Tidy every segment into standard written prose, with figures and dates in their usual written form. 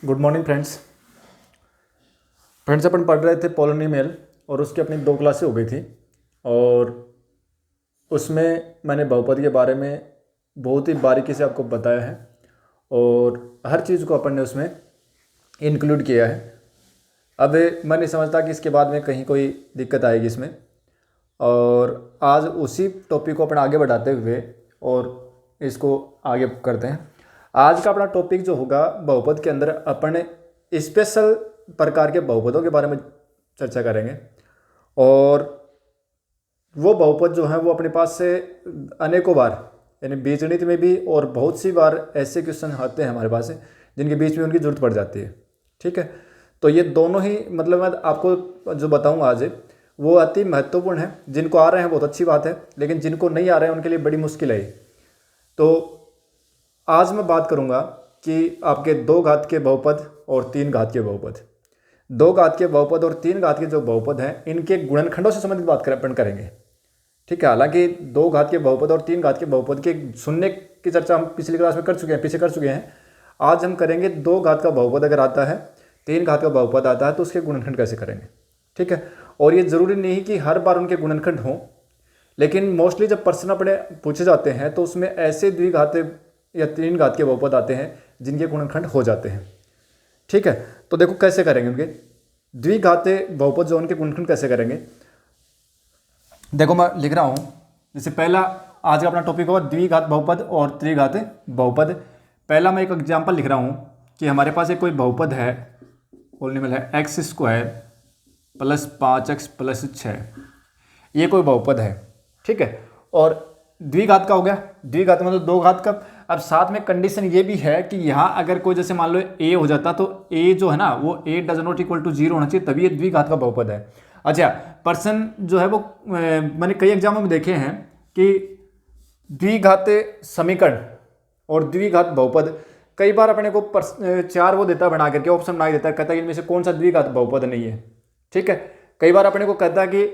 Good morning friends अपन पढ़ रहे थे पॉलिनोमियल और उसकी अपनी 2 क्लासें हो गई थी। और उसमें मैंने बहुपद के बारे में बहुत ही बारीकी से आपको बताया है और हर चीज़ को अपन ने उसमें इंक्लूड किया है। अब मैं नहीं समझता कि इसके बाद में कहीं कोई दिक्कत आएगी इसमें। और आज उसी टॉपिक को अपन आगे बढ़ाते हुए और इसको आगे करते हैं। आज का अपना टॉपिक जो होगा बहुपद के अंदर अपन स्पेशल प्रकार के बहुपदों के बारे में चर्चा करेंगे। और वो बहुपद जो है वो अपने पास से अनेकों बार यानी बीजगणित में भी और बहुत सी बार ऐसे क्वेश्चन आते हैं हमारे पास जिनके बीच में उनकी ज़रूरत पड़ जाती है। ठीक है, तो ये दोनों ही मतलब मैं आपको जो बताऊंगा आज वो अति महत्वपूर्ण है। जिनको आ रहे हैं बहुत अच्छी बात है, लेकिन जिनको नहीं आ रहे हैं उनके लिए बड़ी मुश्किल है। तो आज मैं बात करूंगा कि आपके 2 घात के बहुपद और 3 घात के बहुपद। 2 घात के बहुपद और 3 घात के जो बहुपद हैं इनके गुणनखंडों से संबंधित बात अपन करेंगे। ठीक है, हालांकि 2 घात के बहुपद और 3 घात के बहुपद के शून्य की चर्चा हम पिछली क्लास में कर चुके हैं। आज हम करेंगे 2 घात का बहुपद अगर आता है, 3 घात का बहुपद आता है तो उसके गुणनखंड कैसे करेंगे। ठीक है, और ये ज़रूरी नहीं कि हर बार उनके गुणनखंड हों, लेकिन मोस्टली जब प्रश्न अपने पूछे जाते हैं तो उसमें ऐसे द्विघात या 3 घात के बहुपद आते हैं जिनके गुणनखंड हो जाते हैं। ठीक है, तो देखो कैसे करेंगे उनके द्विघात बहुपद जो उनके गुणनखंड कैसे करेंगे। देखो मैं लिख रहा हूँ, जैसे पहला आज का अपना टॉपिक होगा द्विघात बहुपद और त्रिघात बहुपद। पहला मैं एक एग्जांपल लिख रहा हूँ कि हमारे पास एक कोई बहुपद है, पॉलिनोमियल है x² + 5x + 6। ये कोई बहुपद है। ठीक है, और द्विघात का हो गया। द्विघात मतलब 2 घात का। अब साथ में कंडीशन ये भी है कि यहाँ अगर कोई जैसे मान लो a हो जाता तो a जो है ना वो a ≠ 0 होना चाहिए, तभी ये द्विघात का बहुपद है। अच्छा, पर्सन जो है वो मैंने कई एग्जामों में देखे हैं कि द्विघात समीकरण और द्विघात बहुपद कई बार अपने को 4 वो देता बना करके ऑप्शन बना देता है, कहता है कि इनमें से कौन सा द्विघात बहुपद नहीं है। ठीक है, कई बार अपने को कहता है कि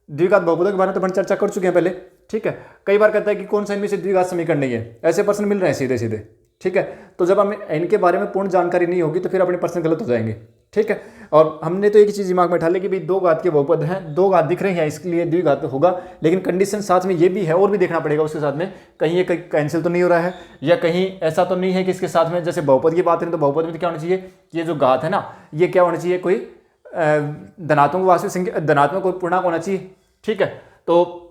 द्विघात बहुपदों के बारे में तो अपन चर्चा कर चुके हैं पहले। ठीक है, कई बार कहता है कि कौन सा इनमें से द्विघात समीकरण नहीं है। ऐसे प्रश्न मिल रहे हैं सीधे सीधे। ठीक है, तो जब हमें इनके बारे में पूर्ण जानकारी नहीं होगी तो फिर अपने प्रश्न गलत हो जाएंगे। ठीक है, और हमने तो एक ही चीज़ दिमाग में बैठा ली कि भाई 2 घात के बहुपद हैं, 2 घात दिख रहे हैं इसलिए द्विघात होगा, लेकिन कंडीशन साथ में ये भी है और भी देखना पड़ेगा उसके साथ में, कहीं ये कैंसिल तो नहीं हो रहा है या कहीं ऐसा तो नहीं है कि इसके साथ में जैसे बहुपद की बात करें तो बहुपद में क्या होना चाहिए, ये जो घात है ना ये क्या होना चाहिए, कोई धनात्मक वास्तविक संख्या, धनात्मक कोई पूर्णांक होना चाहिए। ठीक है, तो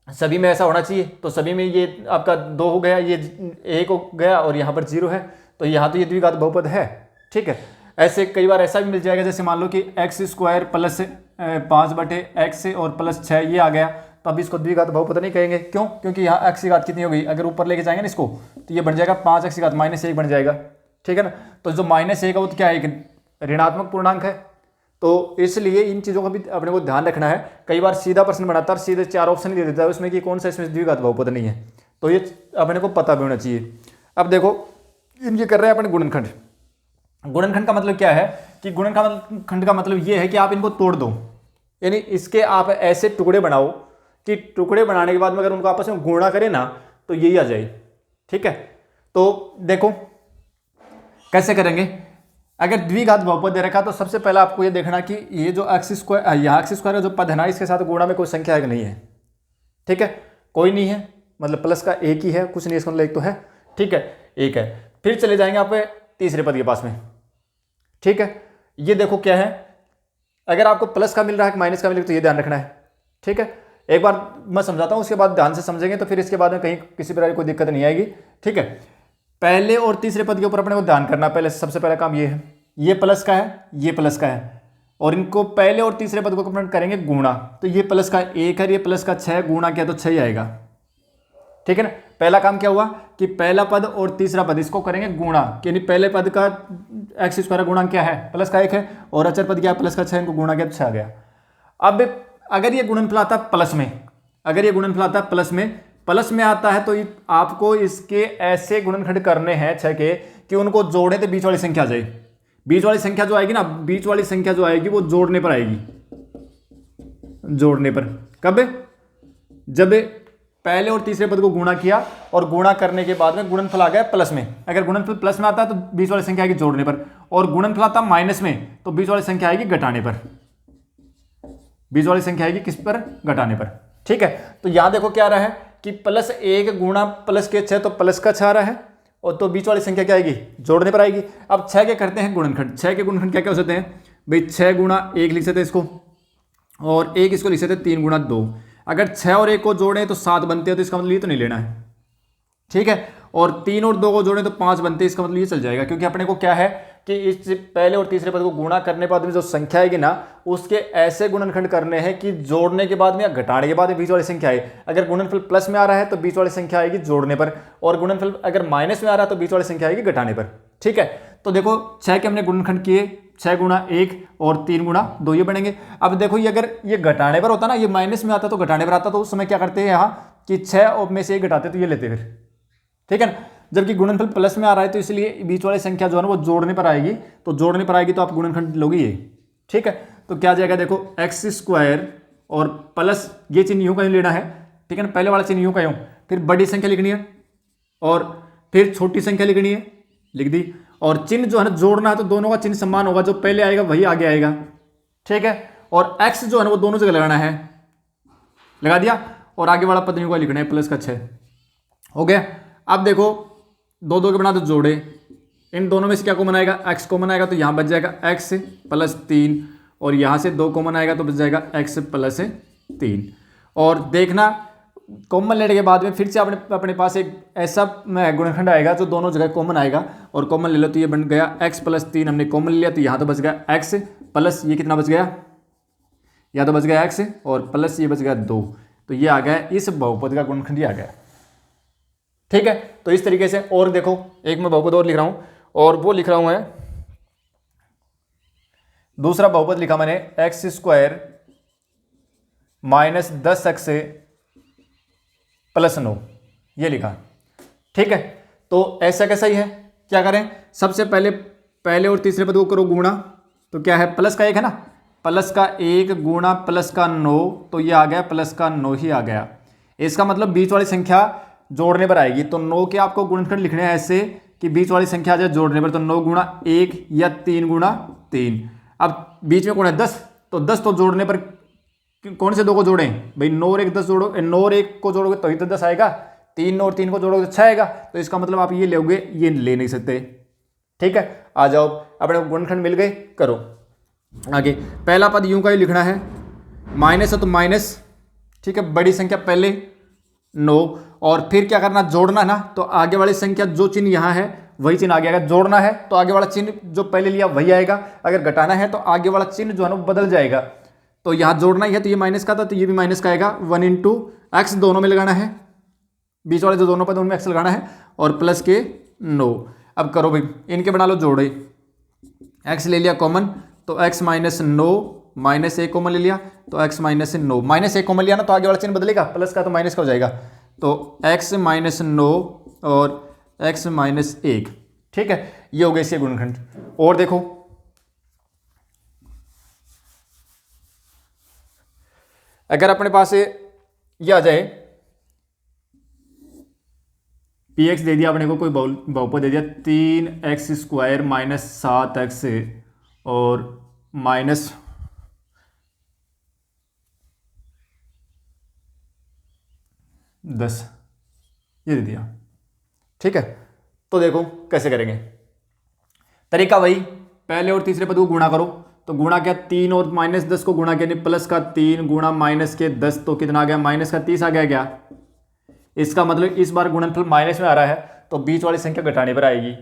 सभी में ऐसा होना चाहिए, तो सभी में ये आपका 2 हो गया, ये 1 हो गया और यहाँ पर 0 है, तो यहाँ तो ये द्विघात बहुपद है। ठीक है, ऐसे कई बार ऐसा भी मिल जाएगा जैसे मान लो कि x² + 5/x और +6 ये आ गया, तो अब इसको द्विघात बहुपद नहीं कहेंगे। क्यों? क्योंकि यहाँ x की घात कितनी हो गई, अगर ऊपर लेके जाएंगे ना इसको तो ये बन जाएगा 5x की घात -1 बन जाएगा। ठीक है ना, तो जो -1 है वो तो क्या है, एक ऋणात्मक पूर्णांक है। तो इसलिए इन चीज़ों का भी अपने को ध्यान रखना है। कई बार सीधा प्रश्न बनाता है और सीधे 4 ऑप्शन दे देता है उसमें कि कौन सा इसमें द्विघात बहुपद नहीं है, तो ये अपने को पता भी होना चाहिए। अब देखो इनके कर रहे हैं अपने गुणनखंड। गुणनखंड का मतलब क्या है कि गुणनखंड का मतलब ये है कि आप इनको तोड़ दो, यानी इसके आप ऐसे टुकड़े बनाओ कि टुकड़े बनाने के बाद में अगर उनको आपस में गुणा करें ना तो यही आ जाए। ठीक है, तो देखो कैसे करेंगे। अगर द्विघात बहुपद दे रखा तो सबसे पहले आपको ये देखना कि ये जो x² यहाँ x² का जो पद है ना इसके साथ गुणा में कोई संख्या है कि नहीं है। ठीक है, कोई नहीं है, मतलब प्लस का एक ही है, कुछ नहीं, इसका मतलब एक तो है। ठीक है, एक है। फिर चले जाएंगे आप तीसरे पद के पास में। ठीक है, ये देखो क्या है, अगर आपको प्लस का मिल रहा है माइनस का मिल रहा है तो ये ध्यान रखना है। ठीक है, एक बार मैं समझाता हूँ, उसके बाद ध्यान से समझेंगे तो फिर इसके बाद में कहीं किसी प्रकार की कोई दिक्कत नहीं आएगी। ठीक है, पहले और तीसरे पद के ऊपर अपने को ध्यान करना। पहले सबसे पहला काम ये है, ये प्लस का है, ये प्लस का है, और इनको पहले और तीसरे पद को अपन करेंगे गुणा। तो ये प्लस का 1 है, ये प्लस का 6 गुणा किया तो 6 ही आएगा। ठीक है ना, पहला काम क्या हुआ कि पहला पद और तीसरा पद इसको करेंगे गुणा, यानी पहले पद का x² गुणांक क्या है, प्लस का 1 है, और अचर पद क्या है प्लस का 6, इनको गुणा किया तो 6 आ गया। अब अगर ये गुणनफल आता है प्लस में, अगर ये गुणनफल आता है प्लस में आता है तो आपको इसके ऐसे गुणनखंड करने हैं 6 के कि उनको जोड़े तो बीच वाली संख्या आ जाए। बीच वाली संख्या जो आएगी ना, बीच वाली संख्या जो आएगी वो जोड़ने पर आएगी। जोड़ने पर कब, जब पहले और तीसरे पद को गुणा किया और गुणा करने के बाद में गुणनफल आ गया प्लस में। अगर गुणनफल प्लस में आता है तो बीच वाली संख्या आएगी जोड़ने पर, और गुणनफल आता माइनस में तो बीच वाली संख्या आएगी घटाने पर। बीच वाली संख्या आएगी किस पर? घटाने पर। ठीक है, तो यहां देखो क्या आ रहा है कि +1 गुणा +6 तो प्लस का 6 आ रहा है, और तो बीच वाली संख्या क्या आएगी? जोड़ने पर आएगी। अब 6 के करते हैं गुणनखंड। 6 के गुणनखंड क्या क्या हो सकते हैं भाई? 6 गुणा 1 लिख सकते हैं इसको, और 1 इसको लिख सकते हैं 3 गुणा 2। अगर 6 और 1 को जोड़ें तो 7 बनते हैं, तो इसका मतलब ये तो नहीं लेना है। ठीक है, और 3 और 2 को जोड़ें तो 5 बनते हैं, इसका मतलब ये चल जाएगा, क्योंकि अपने को क्या है कि इस पहले और तीसरे पद को गुणा करने के बाद में जो संख्या आएगी ना, उसके ऐसे गुणनखंड करने हैं कि जोड़ने के बाद में या घटाने के बाद में बीच वाली संख्या आए। अगर गुणनफल प्लस में आ रहा है तो बीच वाली संख्या आएगी जोड़ने पर, और गुणनफल अगर माइनस में आ रहा है तो बीच वाली संख्या आएगी घटाने पर। ठीक है, तो देखो 6 के हमने गुणनखंड किए, 6 गुणा 1 और 3 गुणा 2 ये बनेंगे। अब देखो ये अगर ये घटाने पर होता ना, ये माइनस में आता तो घटाने पर आता, तो उस समय क्या करते हैं यहाँ कि 6 में से 1 घटाते तो ये लेते फिर। ठीक है ना, जबकि गुणनफल प्लस में आ रहा है तो इसलिए बीच वाली संख्या जो है ना वो जोड़ने पर आएगी, तो जोड़ने पर आएगी तो आप गुणनखंड लोगे ये। ठीक है, तो क्या आ जाएगा देखो x² और प्लस ये चिन्ह यूं का यूं लेना है। ठीक है ना, पहले वाला चिन्ह यूं का यूं, फिर बड़ी संख्या लिखनी है और फिर छोटी संख्या लिखनी है, लिख दी। और चिन्ह जो है ना जोड़ना है तो दोनों का चिन्ह समान होगा, जो पहले आएगा वही आगे आएगा। ठीक है, और x जो है ना वो दोनों जगह लगाना है, लगा दिया, और आगे वाला पद यूं का लिखना है +6 हो गया। अब देखो 2 के बना तो जोड़े, इन दोनों में से क्या कॉमन आएगा? x कॉमन आएगा, तो यहाँ बच जाएगा x + 3, और यहाँ से 2 कॉमन आएगा तो बच जाएगा x + 3। और देखना कॉमन लेने के बाद में फिर से अपने पास एक ऐसा गुणनखंड आएगा जो दोनों जगह कॉमन आएगा, और कॉमन ले लो तो ये बन गया x + 3 हमने कॉमन लिया, तो यहाँ तो बच गया x प्लस ये कितना बच गया? यहाँ तो बच गया x और प्लस ये बच गया 2, तो ये आ गया इस बहुपद का गुणनखंड ही आ गया। ठीक है, तो इस तरीके से। और देखो एक मैं बहुपद और लिख रहा हूं, और वो लिख रहा हूं है दूसरा बहुपद लिखा मैंने x² - 10x + 9 ये लिखा। ठीक है, तो ऐसा कैसा ही है, क्या करें? सबसे पहले और तीसरे पद को करो गुणा, तो क्या है? प्लस का 1 है ना, प्लस का 1 गुणा प्लस का 9, तो ये आ गया प्लस का 9 ही आ गया। इसका मतलब बीच वाली संख्या जोड़ने पर आएगी, तो 9 के आपको गुणनखंड लिखने हैं ऐसे कि बीच वाली संख्या आ जाए जोड़ने पर, तो 9 गुणा 1 या 3 गुणा 3। अब बीच में कौन है? 10, तो 10 तो जोड़ने पर कौन से 2 को जोड़ें भाई? 9 और 1 10 जोड़ो, 9 और 1 को जोड़ोगे तो ही तो 10 आएगा, 3 और 3 को जोड़ोगे तो 6 आएगा, तो इसका मतलब आप ये लोगे, ये ले नहीं सकते। ठीक है, आ जाओ अपने गुणनखंड मिल गए, करो आगे। पहला पद यूं का ही लिखना है, माइनस है तो माइनस। ठीक है, बड़ी संख्या पहले 9, और फिर क्या करना? जोड़ना ना, तो आगे वाली संख्या जो चिन्ह यहाँ है वही चिन्ह आगे आएगा। जोड़ना है तो आगे वाला चिन्ह जो पहले लिया वही आएगा, अगर घटाना है तो आगे वाला चिन्ह जो है ना वो बदल जाएगा। तो यहाँ जोड़ना ही है तो ये माइनस का था, तो ये भी माइनस का आएगा। 1 × x दोनों में लगाना है, बीच वाले जो दोनों पद उनमें x लगाना है, और प्लस के 9। अब करो भाई, इनके बना लो जोड़े। x ले लिया कॉमन, तो x - 9 -1 कॉमन ले लिया, तो x - 9 -1 कॉमन लिया ना, तो आगे वाला चिन्ह बदलेगा, प्लस का तो माइनस का हो जाएगा, तो x - 9 और x - 1। ठीक है, ये हो गए इसके गुणनखंड। और देखो अगर अपने पास ये आ जाए, px दे दिया अपने को, कोई बहुपद दे दिया 3x² - 7x और -10 ये दे दिया। ठीक है, तो देखो कैसे करेंगे। तरीका वही, पहले और तीसरे पद को गुणा करो, तो गुणा क्या? 3 और -10 को गुणा किया, प्लस का 3 गुणा -10, तो कितना आ गया? -30 आ गया क्या? इसका मतलब इस बार गुणनफल माइनस में आ रहा है, तो बीच वाली संख्या घटाने पर आएगी।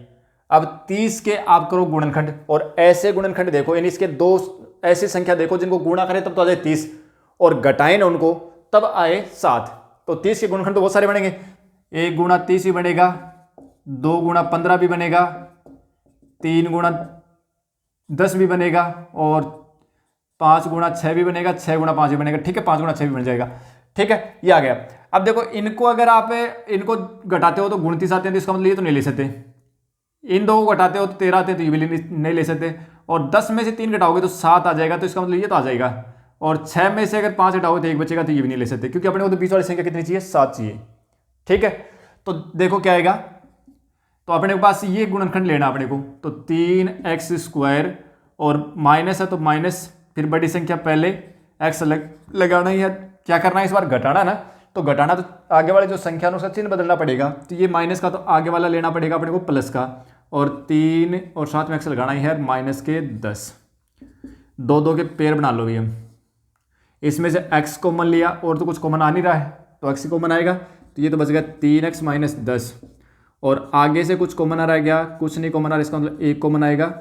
अब 30 के आप करो गुणनखंड, और ऐसे गुणनखंड देखो, यानी इसके 2 ऐसी संख्या देखो जिनको गुणा करें तब तो आ जाए 30, और घटाएं ना उनको तब आए 7। तो 30 के गुणनखंड तो बहुत सारे बनेंगे, 1 गुणा 30 भी बनेगा, 2 गुणा 15 भी बनेगा, 3 गुणा 10 भी बनेगा, और 5 गुणा 6 भी बनेगा, 6 गुणा 5 भी बनेगा। ठीक है, 5 गुणा 6 भी बन जाएगा। ठीक है, ये आ गया। अब देखो इनको अगर आप इनको घटाते हो तो 29 आते हैं, तो इसका मतलब ये तो नहीं ले सकते। इन 2 को घटाते हो तो 13 आते हैं, तो ये भी नहीं ले सकते। और 10 में से 3 घटाओगे तो 7 आ जाएगा, तो इसका मतलब ये तो आ जाएगा। और 6 में से अगर 5 हटाओगे तो 1 बचेगा, तो ये भी नहीं ले सकते क्योंकि अपने को तो बीच वाली संख्या कितनी चाहिए, 7 चाहिए। ठीक है, तो देखो क्या आएगा, तो अपने के पास ये गुणनखंड लेना अपने को, तो 3x² और माइनस है तो माइनस, फिर बड़ी संख्या पहले x लगाना ही है, क्या करना है इस बार घटाना ना, तो घटाना तो आगे वाले जो संख्या उसका चिन्ह बदलना पड़ेगा, तो ये माइनस का तो आगे वाला लेना पड़ेगा अपने को प्लस का, और 3 और साथ में x लगाना ही है माइनस के 10, 2 के पेयर बना लो भैया, इसमें से x कॉमन लिया और तो कुछ कॉमन आ नहीं रहा है तो x ही कॉमन आएगा, तो ये तो बच गया 3x माइनस 10, और आगे से कुछ कॉमन आ रहा है क्या, कुछ नहीं कॉमन आ रहा, इसका मतलब 1 कॉमन आएगा।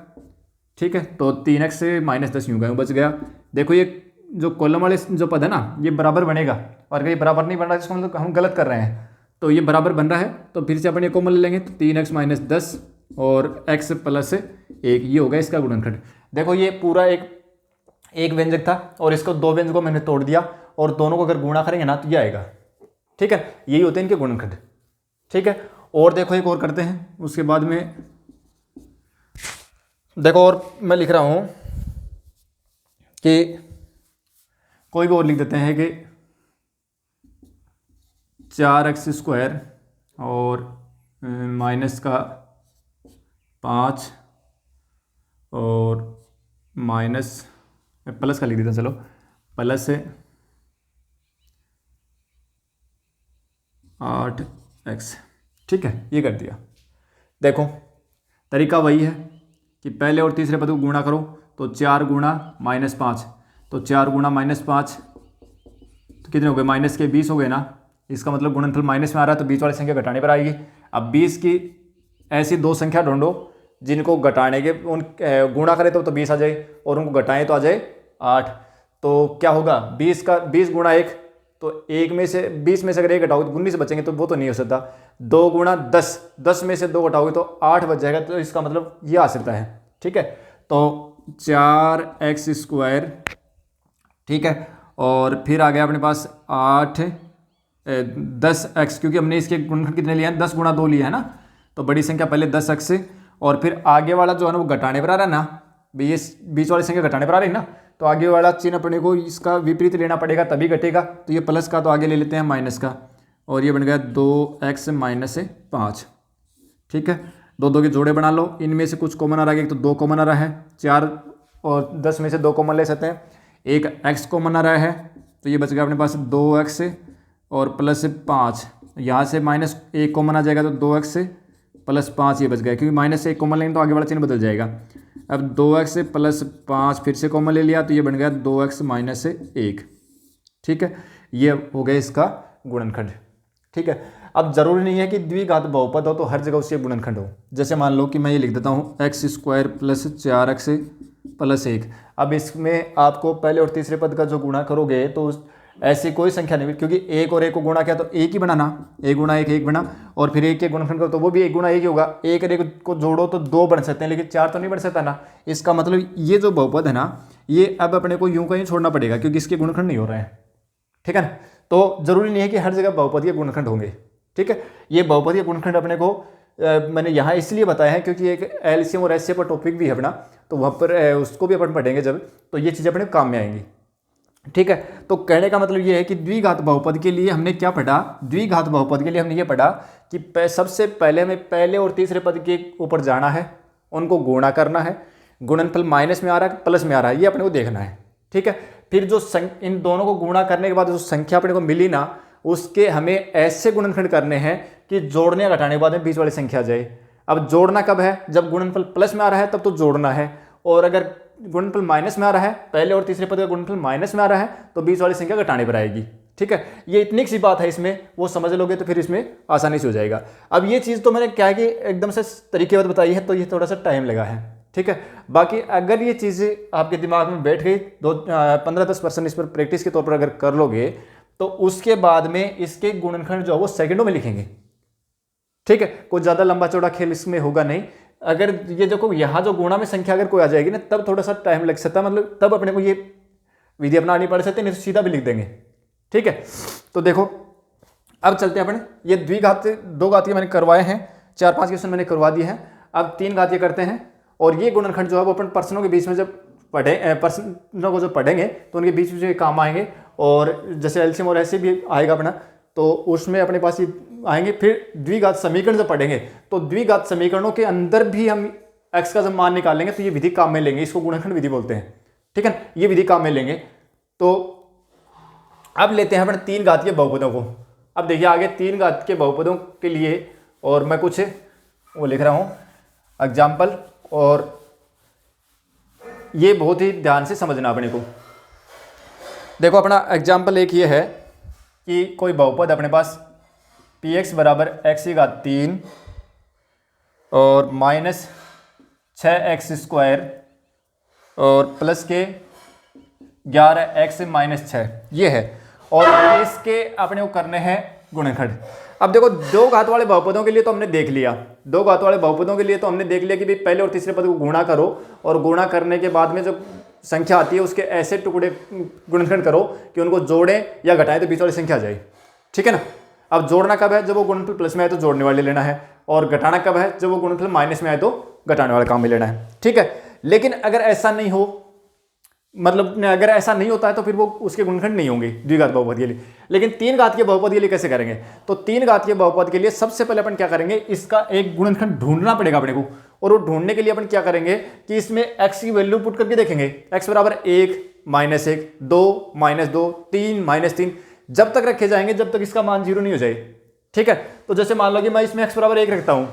ठीक है, तो 3x से माइनस 10 यूँ बच गया। देखो ये जो कॉलम वाले जो पद है ना ये बराबर बनेगा, और अगर ये बराबर नहीं बन रहा है इसका मतलब हम गलत कर रहे हैं, तो ये बराबर बन रहा है तो फिर से अपन ये कॉमन ले लेंगे, तो 3x माइनस 10 और x प्लस 1, ये होगा इसका गुणनखंड। देखो ये पूरा एक व्यंजक था और इसको 2 व्यंजकों मैंने तोड़ दिया और दोनों को अगर गुणा करेंगे ना तो ये आएगा। ठीक है, यही होते हैं इनके गुणनखंड। ठीक है, और देखो एक और करते हैं उसके बाद में, देखो और मैं लिख रहा हूं कि कोई भी और लिख देते हैं कि 4x² और माइनस का 5 और माइनस प्लस का लिख देते हैं, चलो प्लस से 8x। ठीक है, ये कर दिया। देखो तरीका वही है कि पहले और तीसरे पद को गुणा करो, तो 4 गुणा -5, तो 4 गुणा -5 तो कितने हो गए, माइनस के 20 हो गए ना, इसका मतलब गुणनफल माइनस में आ रहा है तो बीच वाली संख्या घटाने पर आएगी। अब 20 की ऐसी 2 संख्या ढूंढो जिनको घटाने के उन गुणा करें तो 20 आ जाए और उनको घटाएं तो आ जाए 8, तो क्या होगा 20 गुणा 1, तो 1 में से 20 में से अगर 1 घटाओगे तो 19 बचेंगे, तो वो तो नहीं हो सकता। 2 गुणा 10 में से 2 घटाओगे तो 8 बच जाएगा, तो इसका मतलब ये आ सकता है। ठीक है, तो 4x², ठीक है, और फिर आ गया अपने पास 10x, क्योंकि हमने इसके गुणनखंड कितने लिए हैं, 10 गुणा 2 लिए है ना, तो बड़ी संख्या पहले 10x से, और फिर आगे वाला जो है ना वो घटाने पर आ रहा है ना, ये बीच वाली संख्या घटाने पर आ रही है ना, तो आगे वाला चिन्ह अपने को इसका विपरीत लेना पड़ेगा तभी घटेगा, तो ये प्लस का तो आगे ले लेते हैं माइनस का, और ये बन गया 2x माइनस 5। ठीक है, 2 के जोड़े बना लो, इनमें से कुछ कॉमन आ रहा है, एक तो 2 कॉमन आ रहा है, 4 और 10 में से 2 कॉमन ले सकते हैं, एक x कॉमन आ रहा है, तो ये बच गया अपने पास 2x और प्लस 5, यहाँ से -1 कॉमन आ जाएगा तो 2x से प्लस 5 ये बच गया, क्योंकि माइनस से 1 कॉमन लेंगे तो आगे वाला चिन्ह बदल जाएगा। अब 2x प्लस 5 फिर से कॉमन ले लिया तो ये बन गया 2x माइनस 1। ठीक है, ये हो गया इसका गुणनखंड। ठीक है, अब जरूरी नहीं है कि द्विघात बहुपद हो तो हर जगह उससे गुणनखंड हो, जैसे मान लो कि मैं ये लिख देता हूँ x² प्लस 4x प्लस 1। अब इसमें आपको पहले और तीसरे पद का जो गुणा करोगे तो ऐसी कोई संख्या नहीं, क्योंकि 1 और 1 को गुणा किया तो 1 ही बनाना, 1 गुणा 1 1 बना, और फिर 1 के गुणनखंड करो तो वो भी 1 गुणा 1 ही होगा। 1 और 1 को जोड़ो तो 2 बन सकते हैं, लेकिन 4 तो नहीं बन सकता ना। इसका मतलब ये जो बहुपद है ना, ये अब अपने को यूं कहीं छोड़ना पड़ेगा क्योंकि इसके गुणनखंड नहीं हो रहे हैं। ठीक है ना, तो जरूरी नहीं है कि हर जगह बहुपदीय गुणनखंड होंगे। ठीक है, ये बहुपदीय गुणनखंड अपने को मैंने यहाँ इसलिए बताया है क्योंकि एक एलसीएम और एचसीएफ पर टॉपिक भी है अपना, तो वहाँ पर उसको भी अपन पढ़ेंगे जब, तो ये चीज़ें अपने काम में आएंगी। ठीक है, तो कहने का मतलब ये है कि द्विघात बहुपद के लिए हमने क्या पढ़ा, द्विघात बहुपद के लिए हमने ये पढ़ा कि सबसे पहले हमें पहले और तीसरे पद के ऊपर जाना है, उनको गुणा करना है, गुणनफल माइनस में आ रहा है प्लस में आ रहा है, ये अपने को देखना है। ठीक है, फिर जो इन दोनों को गुणा करने के बाद जो संख्या अपने को मिली ना, उसके हमें ऐसे गुणनखंड करने हैं कि जोड़ने या घटाने के बाद में बीच वाली संख्या आ जाए। अब जोड़ना कब है, जब गुणनफल प्लस में आ रहा है तब तो जोड़ना है, और अगर गुणनफल माइनस में आ रहा है, पहले और तीसरे पद का गुणनफल माइनस में आ रहा है तो बीच वाली संख्या घटाने पर आएगी। ठीक है, ये इतनी सी बात है, इसमें वो समझ लोगे तो फिर इसमें आसानी से हो जाएगा। अब ये चीज़ तो मैंने क्या है कि एकदम से तरीके बाद बताई है, तो ये थोड़ा सा टाइम लगा है। ठीक है, बाकी अगर ये चीज़ें आपके दिमाग में बैठ गई, 15-10% इस पर प्रैक्टिस के तौर पर अगर कर लोगे तो उसके बाद में इसके गुणनखंड जो है वो सेकंडों में लिखेंगे। ठीक है, कोई ज़्यादा लंबा चौड़ा खेल इसमें होगा नहीं। अगर ये देखो यहाँ जो गुणा में संख्या अगर कोई आ जाएगी ना, तब थोड़ा सा टाइम लग सकता है, मतलब तब अपने को ये विधि अपनानी पड़ सकती है, नहीं तो सीधा भी लिख देंगे। ठीक है, तो देखो अब चलते हैं अपन, ये द्विघात 2 घातीय मैंने करवाए हैं, 4-5 क्वेश्चन मैंने करवा दिए हैं, अब 3 घातीय करते हैं। और ये गुणनखंड जो है वो अपन पर्सनों के बीच में जब प्रश्नों को जो पढ़ेंगे तो उनके बीच में काम आएंगे। और जैसे एलसीएम और ऐसे भी आएगा अपना, तो उसमें अपने पास ये आएंगे। फिर द्विघात समीकरण जब पढ़ेंगे तो द्विघात समीकरणों के अंदर भी हम x का जब मान निकालेंगे तो ये विधि काम में लेंगे, इसको गुणनखंड विधि बोलते हैं, ठीक है, ये विधि काम में लेंगे। तो अब लेते हैं अपने 3 घातीय बहुपदों को। अब देखिए आगे 3 घातीय बहुपदों के लिए, और मैं कुछ वो लिख रहा हूँ एग्जाम्पल, और ये बहुत ही ध्यान से समझना अपने को। देखो अपना एग्जाम्पल एक ये है कि कोई बहुपद अपने पास px बराबर x की घात 3 और माइनस 6x² और प्लस के 11x माइनस 6 ये है, और इसके अपने को करने हैं गुणनखंड। अब देखो 2 घात वाले बहुपदों के लिए तो हमने देख लिया, 2 घात वाले बहुपदों के लिए तो हमने देख लिया कि भाई पहले और तीसरे पद को गुणा करो, और गुणा करने के बाद में जो संख्या आती है उसके ऐसे टुकड़े गुणनखंड करो कि उनको जोड़ें या घटाएं तो बीच वाली संख्या आ जाए, ठीक है ना। अब जोड़ना कब है, जब वो गुणनफल प्लस में आए तो जोड़ने वाले लेना है, और घटाना कब है, जब वो गुणनफल माइनस में आए तो घटाने वाले काम में लेना है, ठीक है। लेकिन अगर ऐसा नहीं हो, मतलब अगर ऐसा नहीं होता है तो फिर वो उसके गुणनखंड नहीं होंगे द्विघात बहुपद के लिए। लेकिन 3 घात के बहुपद के लिए कैसे करेंगे, तो 3 घात के बहुपद के लिए सबसे पहले अपन क्या करेंगे, इसका एक गुणनखंड ढूंढना पड़ेगा अपने को। और वो ढूंढने के लिए अपन क्या करेंगे कि इसमें x की वैल्यू पुट करके देखेंगे, x बराबर 1 माइनस 1 2 माइनस 2 3 माइनस 3 जब तक रखे जाएंगे जब तक इसका मान 0 नहीं हो जाए, ठीक है। तो जैसे मान लो कि मैं इसमें x बराबर 1 रखता हूं,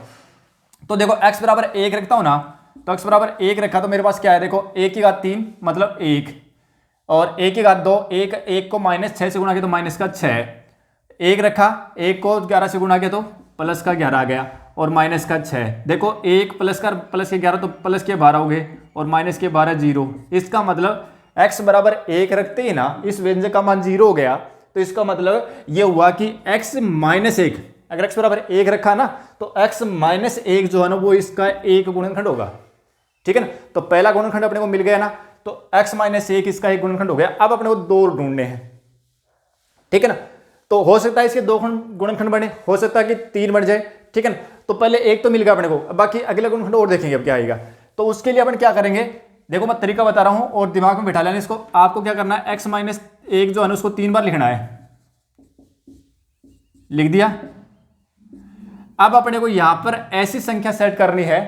तो देखो x बराबर 1 रखता हूं ना, तो x बराबर 1 रखा तो मेरे पास क्या है, देखो 1 की घात 3 मतलब 1, और 1 की घात 2 1 को माइनस 6 से गुणा किया तो माइनस का 6, 1 रखा, 1 को 11 से गुणा किया तो प्लस का 11 आ गया, और माइनस का 6। देखो 1 प्लस के 11 तो प्लस के 12 हो गए, और माइनस के 12 0। इसका मतलब x बराबर 1 रखते ही ना इस व्यंजक का मान 0 हो गया, तो इसका मतलब ये हुआ कि x माइनस 1, अगर x बराबर 1 रखा ना तो x माइनस 1 जो है ना वो इसका एक गुणनखंड होगा, ठीक है ना। तो पहला गुणनखंड अपने को मिल गया ना, तो x माइनस 1 इसका एक गुणनखंड हो गया। अब अपने को 2 ढूंढने हैं, ठीक है ना। तो हो सकता है इसके 2 गुणनखंड बने, हो सकता है कि 3 बन जाए, ठीक है ना। तो पहले एक तो मिल गया अपने को, बाकी अगला गुणनखंड और देखेंगे अब क्या आएगा। तो उसके लिए अपन क्या करेंगे, देखो मैं तरीका बता रहा हूं और दिमाग में बिठा लेना इसको। आपको क्या करना है, x माइनस 1 जो है ना उसको 3 बार लिखना है, लिख दिया। अब अपने को यहां पर ऐसी संख्या सेट करनी है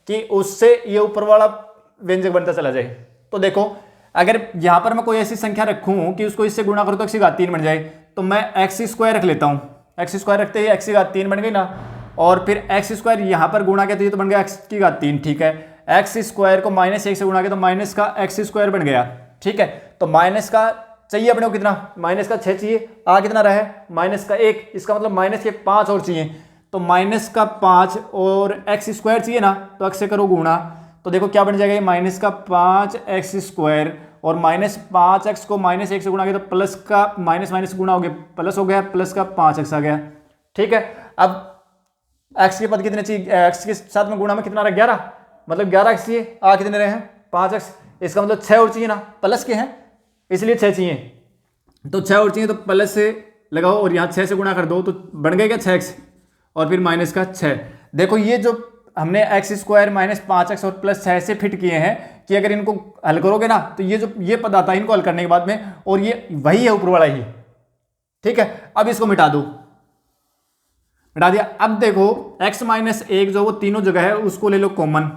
कि उससे ये ऊपर वाला व्यंजक बनता चला जाए। तो देखो अगर यहां पर मैं कोई ऐसी संख्या रखूं कि उसको इससे गुणा करूं तो x की घात 3 बन जाए, तो मैं x² रख लेता हूं। x² रखते ही x की घात 3 बन गई ना, और फिर x² यहां पर गुणा किया तो ये तो बन गया x की घात 3, ठीक है। x² को माइनस 1 से गुणा किया तो माइनस का x² बन गया, ठीक है। तो माइनस का चाहिए अपने को कितना, माइनस का 6 चाहिए, आ कितना रहा है माइनस का 1, इसका मतलब माइनस के 5 और चाहिए, तो माइनस का 5 और x² चाहिए ना, तो x से करो गुणा, तो देखो क्या बन जाएगा, ये माइनस का 5x² और माइनस 5x को माइनस 1 से गुणा किया तो प्लस का माइनस माइनस गुणा हो गया, प्लस हो गया, प्लस का 5x आ गया, ठीक है। अब x के पद कितने चाहिए, x के साथ में गुणा में कितना रहा 11, मतलब 11x चाहिए, आ कितने रहे हैं 5x, इसका मतलब 6 और चाहिए ना, प्लस के हैं इसलिए 6 चाहिए, तो 6 और चाहिए तो प्लस से लगाओ और यहाँ 6 से गुणा कर दो तो बन गया क्या 6x, और फिर माइनस का 6। देखो ये जो हमने x² माइनस 5x और प्लस 6 से फिट किए हैं कि अगर इनको हल करोगे ना तो ये जो ये पद आता है इनको हल करने के बाद में, और ये वही है ऊपर वाला ही, ठीक है। अब इसको मिटा दो, मिटा दिया। अब देखो x माइनस 1 जो वो तीनों जगह है उसको ले लो कॉमन,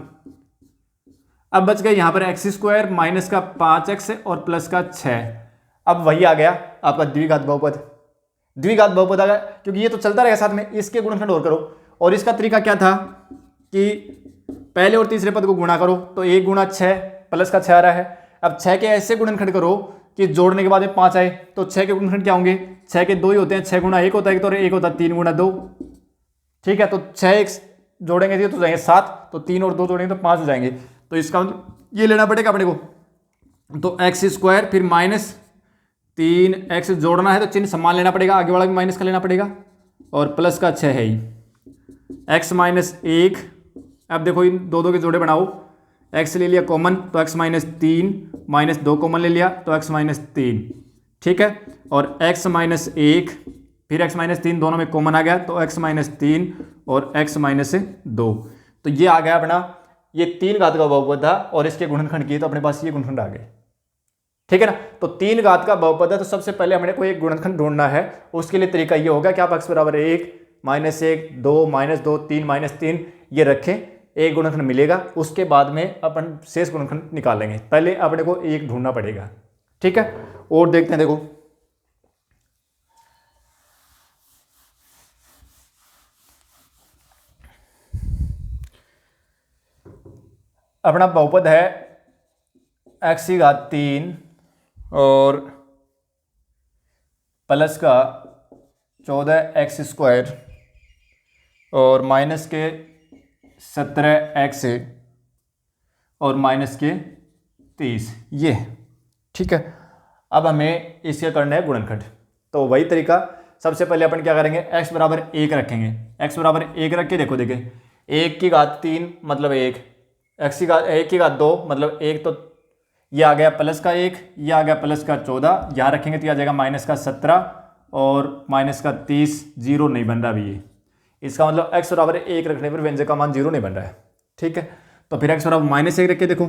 अब बच गए यहां पर x² माइनस का 5x और प्लस का 6। अब वही आ गया आपका द्विघात बहुपद, द्विघात बहुपद आ गया, क्योंकि ये तो चलता रहेगा साथ में, इसके गुणनखंड और करो। और इसका तरीका क्या था कि पहले और तीसरे पद को गुणा करो, तो 1 गुणा 6 प्लस का 6 आ रहा है। अब 6 के ऐसे गुणनखंड करो कि जोड़ने के बाद में 5 आए, तो 6 के गुणनखंड क्या होंगे, 6 के 2 ही होते हैं, 6 गुणा 1 होता है, तो 1 होता है 3 गुणा 2, ठीक है। तो 6 जोड़ेंगे तो जाएंगे 7, तो 3 और 2 जोड़ेंगे तो 5 हो जाएंगे, तो इसका ये लेना पड़ेगा अपने को, तो x² फिर माइनस 3x जोड़ना है तो चिन्ह समान लेना पड़ेगा, आगे वाला भी माइनस का लेना पड़ेगा, और प्लस का 6 है ही, x माइनस 1। अब देखो इन दो के जोड़े बनाओ, x ले लिया कॉमन तो x माइनस 3 माइनस 2 कॉमन ले लिया तो x माइनस 3, ठीक है। और x माइनस 1 फिर x माइनस 3 दोनों में कॉमन आ गया तो x माइनस 3 और x माइनस 2, तो ये आ गया अपना ये 3 घात का बहुपद था और इसके गुणनखंड किए तो अपने पास ये गुणनखंड आ गए। ठीक है ना। तो 3 घात का बहुपद है तो सबसे पहले हमने कोई एक गुणनखंड ढूंढना है। उसके लिए तरीका ये होगा कि आप x बराबर 1 -1 2 -2 3 -3 ये रखें, एक गुणनखंड मिलेगा। उसके बाद में अपन शेष गुणनखंड निकालेंगे। पहले अपने को एक ढूंढना पड़ेगा। ठीक है। और देखते हैं, देखो अपना बहुपद है x³ और प्लस का 14x² और माइनस के 17x और माइनस के 30 ये। ठीक है। अब हमें इसके करना है गुणनखंड। तो वही तरीका, सबसे पहले अपन क्या करेंगे, x बराबर 1 रखेंगे। x बराबर 1 रख के देखो, देखिए 1 की घात 3 मतलब 1, 1 की घात 2 मतलब 1, तो ये आ गया प्लस का 1, ये आ गया प्लस का 14, यहाँ रखेंगे तो आ जाएगा माइनस का 17 और माइनस का 30, जीरो नहीं बन रहा अभी ये। इसका मतलब x बराबर 1 रखने पर व्यंजक का मान जीरो नहीं बन रहा है। ठीक है। तो फिर x बराबर -1 रख के देखो,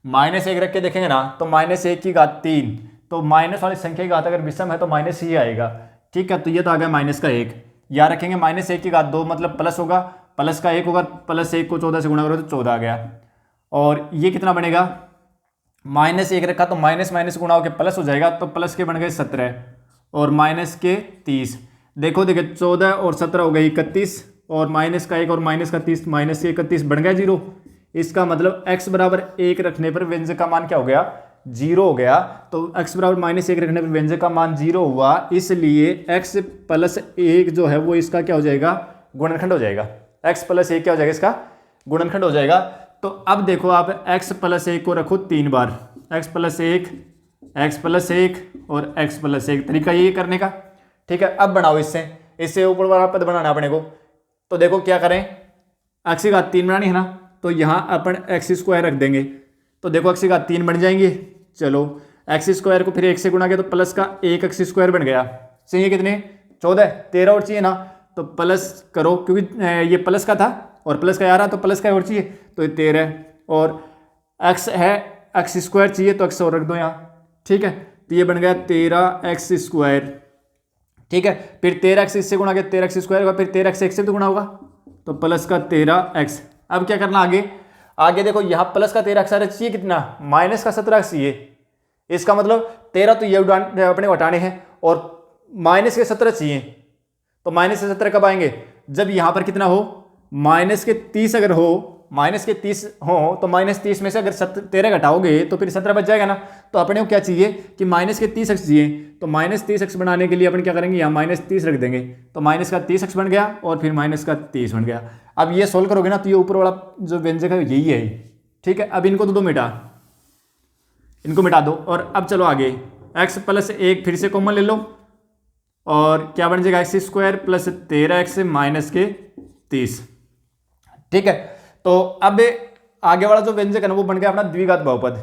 -1 रख के देखेंगे ना तो -1 की घात 3, तो माइनस वाली संख्या की घात अगर विषम है तो माइनस ही आएगा। ठीक है। तो ये तो आ गया माइनस का 1, यहाँ रखेंगे -1 की घात 2 मतलब प्लस होगा, प्लस का 1 होगा, +1 को 14 से गुणा करो तो 14 आ गया। और ये कितना बनेगा, -1 रखा तो माइनस माइनस गुणा होकर प्लस हो जाएगा, तो प्लस के बन गए 17 और माइनस के 30। देखो देखिए 14 और 17 हो गई 31 और माइनस का 1 और माइनस का 30, माइनस के 31 बन गया 0। इसका मतलब x बराबर 1 रखने पर व्यंजक का मान क्या हो गया, 0 हो गया। तो x बराबर -1 रखने पर व्यंजक का मान 0 हुआ, इसलिए x + 1 जो है वो इसका क्या हो जाएगा, गुणनखंड हो जाएगा। x + 1 क्या हो जाएगा, इसका गुणनखंड हो जाएगा। तो अब देखो आप x + 1 को रखो 3 बार, x + 1 x + 1 और x + 1, तरीका ये करने का। ठीक है। अब बनाओ इससे ऊपर वाला पद बनाना अपने को। तो देखो क्या करें, x की घात 3 बनानी है ना, तो यहाँ अपन x² रख देंगे। तो देखो x की घात 3 बन जाएंगे। चलो x² को फिर 1 से गुणा किया तो प्लस का 1x² बन गया। चाहिए कितने, 14, 13 और चाहिए ना, तो प्लस करो क्योंकि ये प्लस का था और प्लस का आ रहा तो प्लस का और चाहिए, तो ये 13 और x है x² चाहिए तो x और रख दो यहाँ। ठीक है। तो ये बन गया 13x²। ठीक है। फिर 13x इससे गुणा किया 13x² होगा, फिर 13x 1 से तो गुणा होगा तो प्लस का 13x। अब क्या करना आगे, आगे देखो यहाँ प्लस का 13x चाहिए कितना, माइनस का 17x चाहिए। इसका मतलब 13 तो ये अपने हटाने हैं और माइनस के 17 चाहिए। तो माइनस के 17 कब आएंगे, जब यहाँ पर कितना हो, माइनस के 30 अगर हो, माइनस के 30 हो तो -30 में से अगर 13 घटाओगे तो फिर 17 बच जाएगा ना। तो अपने को क्या चाहिए कि माइनस के 30x चाहिए। तो -30x बनाने के लिए अपन क्या करेंगे, यहाँ -30 रख देंगे, तो माइनस का 30x बन गया और फिर माइनस का 30 बन गया। अब ये सोल्व करोगे ना तो ये ऊपर वाला जो व्यंजक है यही है। ठीक है। अब इनको तो दो मिटा, इनको मिटा दो और अब चलो आगे, x + 1 फिर से कॉमन ले लो और क्या बन जाएगा, x² + 13x माइनस के 30। ठीक है। तो अब आगे वाला जो व्यंजक है ना वो बन गया अपना द्विघात बहुपद।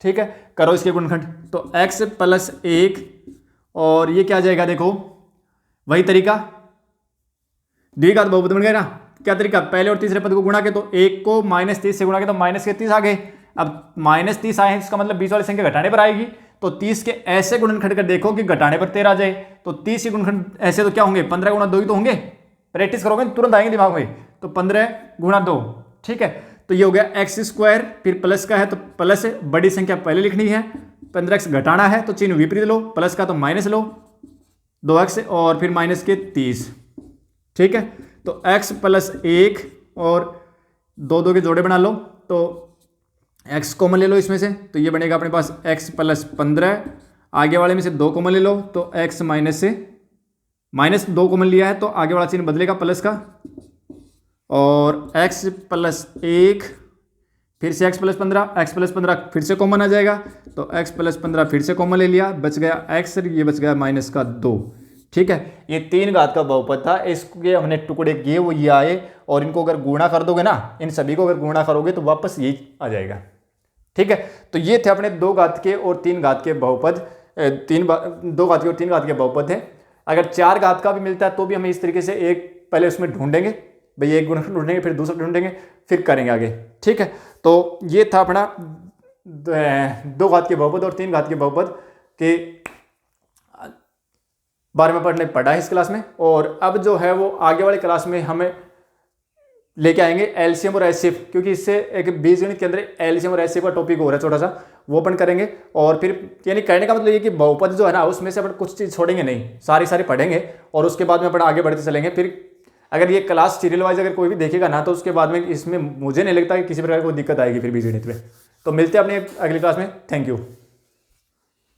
ठीक है। करो इसके गुणनखंड, तो x + 1 और ये क्या आ जाएगा, देखो वही तरीका, द्विघात बहुपद बन गया ना। क्या तरीका, पहले और तीसरे पद को गुणा के तो 1 को -30 से गुणा के तो माइनस के 30 आ गए। अब -30 आए हैं, इसका मतलब 20 वाली संख्या घटाने पर आएगी। तो 30 के ऐसे गुणनखंड कर देखो कि घटाने पर 13 आ जाए। तो 30 के गुणनखंड ऐसे तो क्या होंगे, 15 × 2 ही तो होंगे। प्रैक्टिस करोगे तुरंत आएंगे दिमाग में। तो 15 × 2। ठीक है। तो ये हो गया x², फिर प्लस का है तो प्लस बड़ी संख्या पहले लिखनी है, 15x घटाना है तो चिन्ह विपरीत लो, प्लस का तो माइनस लो 2x और फिर माइनस के 30। ठीक है। तो x + 1 और 2 के जोड़े बना लो, तो x कॉमन ले लो इसमें से, तो ये बनेगा अपने पास x + 15। आगे वाले में से 2 कॉमन ले लो तो x माइनस से -2 कॉमन लिया है तो आगे वाला चिन्ह बदलेगा प्लस का, और x + 1 फिर से x + 15, x + 15 फिर से कॉमन आ जाएगा तो x + 15 फिर से कॉमन ले लिया, बच गया x, ये बच गया -2। ठीक है। ये 3 घात का बहुपद था, इसके हमने टुकड़े किए वो ये आए, और इनको अगर गुणा कर दोगे ना, इन सभी को अगर गुणा करोगे तो वापस यही आ जाएगा। ठीक है। तो ये थे अपने 2 घात के और 3 घात के बहुपद, 2 घात के और 3 घात के बहुपद थे। अगर 4 घात का भी मिलता है तो भी हमें इस तरीके से एक पहले उसमें ढूंढेंगे, भाई एक गुणनखंड ढूंढेंगे फिर दूसरा ढूंढेंगे, फिर करेंगे आगे। ठीक है, तो ये था अपना 2 घात के बहुपद और 3 घात के बहुपद के बारे में पढ़ा है इस क्लास में। और अब जो है वो आगे वाले क्लास में हमें लेके आएंगे एलसीएम और एचसीएफ, क्योंकि इससे एक बीजगणित के अंदर एलसीएम और एचसीएफ का टॉपिक हो रहा है छोटा सा, वो अपन करेंगे। और फिर यानी कहने का मतलब ये कि बहुपद जो है ना उसमें से अपन कुछ चीज़ छोड़ेंगे नहीं, सारी पढ़ेंगे और उसके बाद में अपन आगे बढ़ते चलेंगे। फिर अगर ये क्लास सीरियल वाइज अगर कोई भी देखेगा ना तो उसके बाद में इसमें मुझे नहीं लगता कि किसी प्रकार की कोई दिक्कत आएगी फिर बीजगणित में। तो मिलते हैं अपने अगली क्लास में। Thank you.